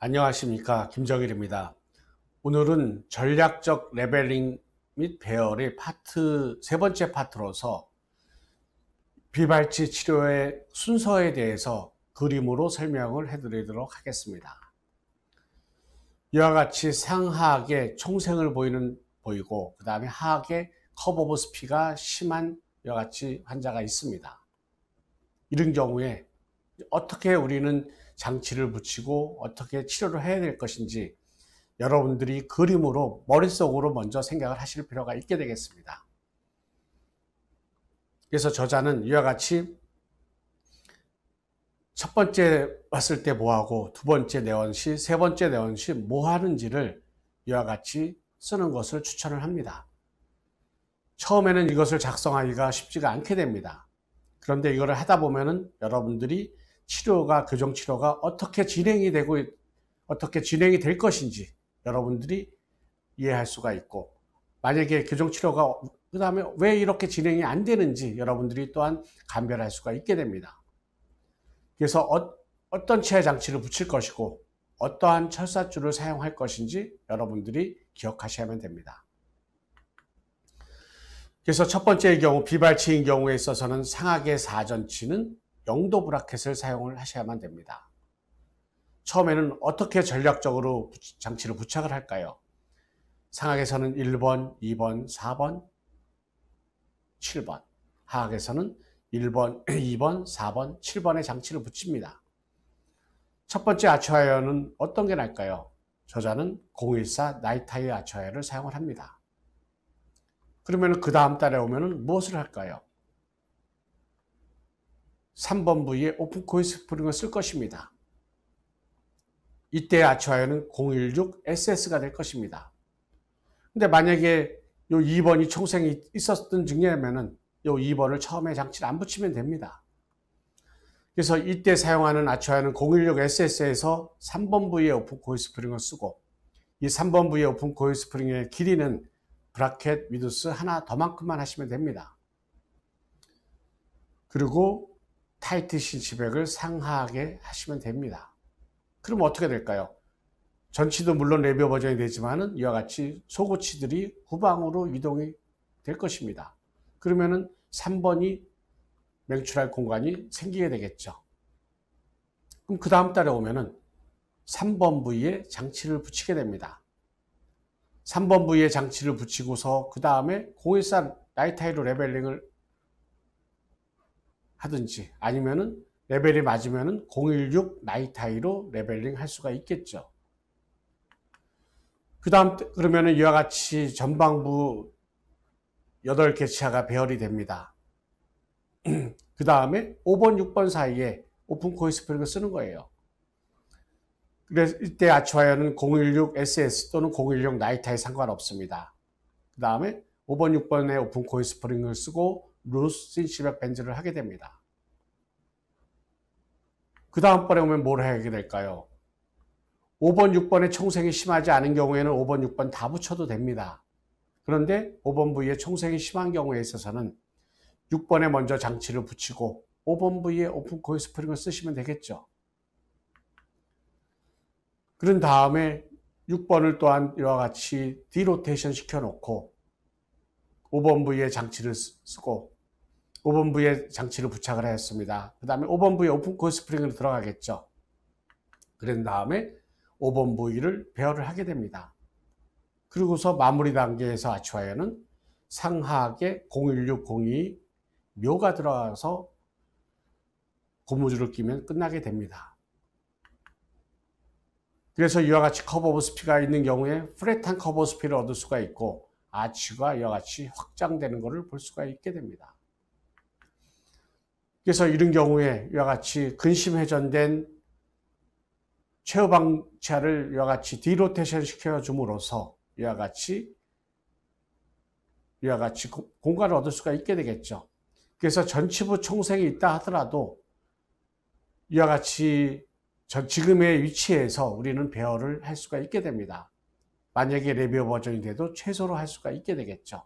안녕하십니까, 김정일입니다. 오늘은 전략적 레벨링 및 배열의 세 번째 파트로서 비발치 치료의 순서에 대해서 그림으로 설명을 해드리도록 하겠습니다. 이와 같이 상하악의 총생을 보이고 그 다음에 하악의 커브 오브 스피가 심한 이와 같이 환자가 있습니다. 이런 경우에 어떻게 우리는 장치를 붙이고 어떻게 치료를 해야 될 것인지 여러분들이 그림으로 머릿속으로 먼저 생각을 하실 필요가 있게 되겠습니다. 그래서 저자는 이와 같이 첫 번째 왔을 때 뭐하고 두 번째 내원 시, 세 번째 내원 시 뭐 하는지를 이와 같이 쓰는 것을 추천을 합니다. 처음에는 이것을 작성하기가 쉽지가 않게 됩니다. 그런데 이거를 하다 보면은 여러분들이 교정치료가 어떻게 진행이 될 것인지 여러분들이 이해할 수가 있고, 만약에 교정치료가 그 다음에 왜 이렇게 진행이 안 되는지 여러분들이 또한 감별할 수가 있게 됩니다. 그래서 어떤 치아 장치를 붙일 것이고 어떠한 철사줄을 사용할 것인지 여러분들이 기억하셔야만 됩니다. 그래서 첫 번째의 경우 비발치인 경우에 있어서는 상악의 사전치는 영도 브라켓을 사용을 하셔야만 됩니다. 처음에는 어떻게 전략적으로 장치를 부착을 할까요? 상악에서는 1번, 2번, 4번, 7번, 하악에서는 1번, 2번, 4번, 7번의 장치를 붙입니다. 첫 번째 아치와이어는 어떤 게 나을까요? 저자는 014 나이타이 아치와이어를 사용을 합니다. 그러면 그 다음 달에 오면 무엇을 할까요? 3번 부위에 오픈 코일 스프링을 쓸 것입니다. 이때 아치와이어는 016 SS가 될 것입니다. 근데 만약에 요 2번이 총생이 있었던 중이라면은 요 2번을 처음에 장치를 안 붙이면 됩니다. 그래서 이때 사용하는 아치와이어는 016 SS에서 3번 부위의 오픈 코일 스프링을 쓰고, 이 3번 부위의 오픈 코일 스프링의 길이는 브라켓 위두스 하나 더만큼만 하시면 됩니다. 그리고 타이트 신치백을 상하하게 하시면 됩니다. 그럼 어떻게 될까요? 전치도 물론 레비오 버전이 되지만은 이와 같이 소고치들이 후방으로 이동이 될 것입니다. 그러면은 3번이 맹출할 공간이 생기게 되겠죠. 그럼 그 다음 달에 오면은 3번 부위에 장치를 붙이게 됩니다. 3번 부위에 장치를 붙이고서 그 다음에 014 나이타이로 레벨링을 하든지 아니면은 레벨이 맞으면은 016 나이타이로 레벨링 할 수가 있겠죠. 그 다음 그러면은 이와 같이 전방부 8개 치아가 배열이 됩니다. 그 다음에 5번, 6번 사이에 오픈 코일 스프링을 쓰는 거예요. 그래서 이때 아치와이어는 016 SS 또는 016 나이타이 상관없습니다. 그 다음에 5번, 6번에 오픈 코일 스프링을 쓰고 루스 신시백 밴즈를 하게 됩니다. 그 다음번에 오면 뭘 하게 될까요? 5번, 6번의 총생이 심하지 않은 경우에는 5번, 6번 다 붙여도 됩니다. 그런데 5번 부위에 총생이 심한 경우에 있어서는 6번에 먼저 장치를 붙이고 5번 부위에 오픈 코일 스프링을 쓰시면 되겠죠. 그런 다음에 6번을 또한 이와 같이 디로테이션 시켜놓고 5번 부위에 장치를 쓰고 5번 부위에 장치를 부착을 했습니다. 그 다음에 5번 부위에 오픈 코일 스프링으로 들어가겠죠. 그런 다음에 5번 부위를 배열을 하게 됩니다. 그리고서 마무리 단계에서 아치와이어는 상하악에 016, 02 묘가 들어가서 고무줄을 끼면 끝나게 됩니다. 그래서 이와 같이 커브 오브 스피가 있는 경우에 플랫한 커브 오브 스피를 얻을 수가 있고 아치가 이와 같이 확장되는 것을 볼 수가 있게 됩니다. 그래서 이런 경우에 이와 같이 근심 회전된 최후방 치아를 이와 같이 디로테이션 시켜줌으로써 이와 같이 공간을 얻을 수가 있게 되겠죠. 그래서 전치부 총생이 있다 하더라도 이와 같이 지금의 위치에서 우리는 배열을 할 수가 있게 됩니다. 만약에 레비오 버전이 돼도 최소로 할 수가 있게 되겠죠.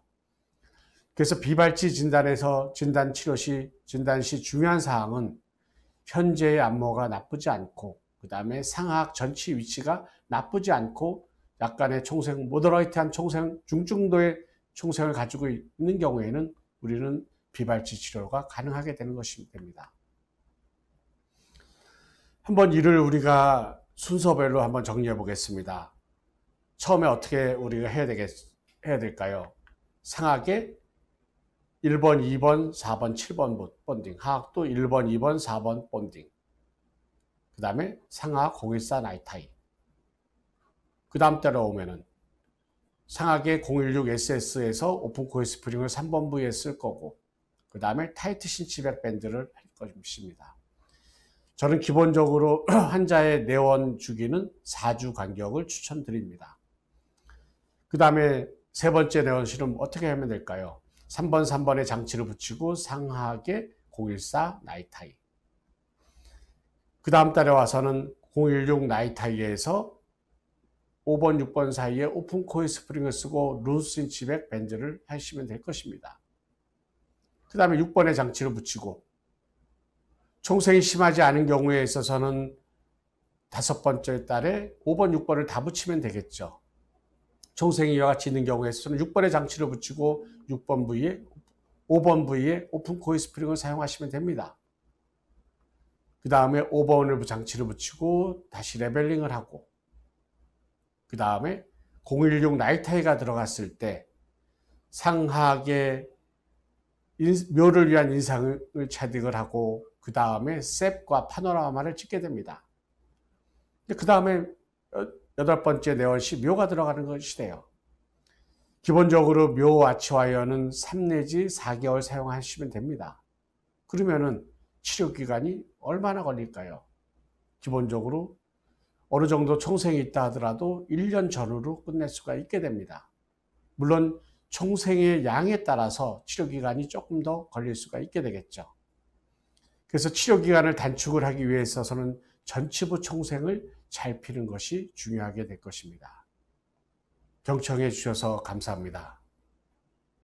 그래서 비발치 진단에서 진단 시 중요한 사항은 현재의 안모가 나쁘지 않고 그 다음에 상하악 전치 위치가 나쁘지 않고 약간의 총생, 모더레이트한 총생, 중증도의 총생을 가지고 있는 경우에는 우리는 비발치 치료가 가능하게 되는 것이 됩니다. 한번 이를 우리가 순서별로 한번 정리해 보겠습니다. 처음에 어떻게 우리가 해야 될까요? 상하계 1번, 2번, 4번, 7번 본딩, 하악도 1번, 2번, 4번 본딩. 그 다음에 상하악 014 나이타이. 그 다음 따라오면은 상하계 016SS에서 오픈 코일 스프링을 3번 부위에 쓸 거고, 그 다음에 타이트 신치백 밴드를 할 것입니다. 저는 기본적으로 환자의 내원 주기는 4주 간격을 추천드립니다. 그 다음에 세 번째 내원실은 어떻게 하면 될까요? 3번에 장치를 붙이고 상하계 014 나이타이. 그 다음 달에 와서는 016 나이타이에서 5번, 6번 사이에 오픈 코일 스프링을 쓰고 루스 인치백 밴드를 하시면 될 것입니다. 그 다음에 6번에 장치를 붙이고 총생이 심하지 않은 경우에 있어서는 5번째 달에 5번, 6번을 다 붙이면 되겠죠. 총생이 이와 같이 있는 경우에 있어서는 6번에 장치를 붙이고 6번 부위에 5번 부위에 오픈 코일 스프링을 사용하시면 됩니다. 그 다음에 5번을 장치를 붙이고 다시 레벨링을 하고, 그 다음에 016 나이타이가 들어갔을 때 상하계 묘를 위한 인상을 차딕을 하고, 그 다음에 셉과 파노라마를 찍게 됩니다. 그 다음에 8번째 내원시 묘가 들어가는 것이 돼요. 기본적으로 묘 아치와이어는 3 내지 4개월 사용하시면 됩니다. 그러면은 치료 기간이 얼마나 걸릴까요? 기본적으로 어느 정도 총생이 있다 하더라도 1년 전후로 끝낼 수가 있게 됩니다. 물론 총생의 양에 따라서 치료 기간이 조금 더 걸릴 수가 있게 되겠죠. 그래서 치료 기간을 단축을 하기 위해서는 전치부 총생을 잘 피는 것이 중요하게 될 것입니다. 경청해 주셔서 감사합니다.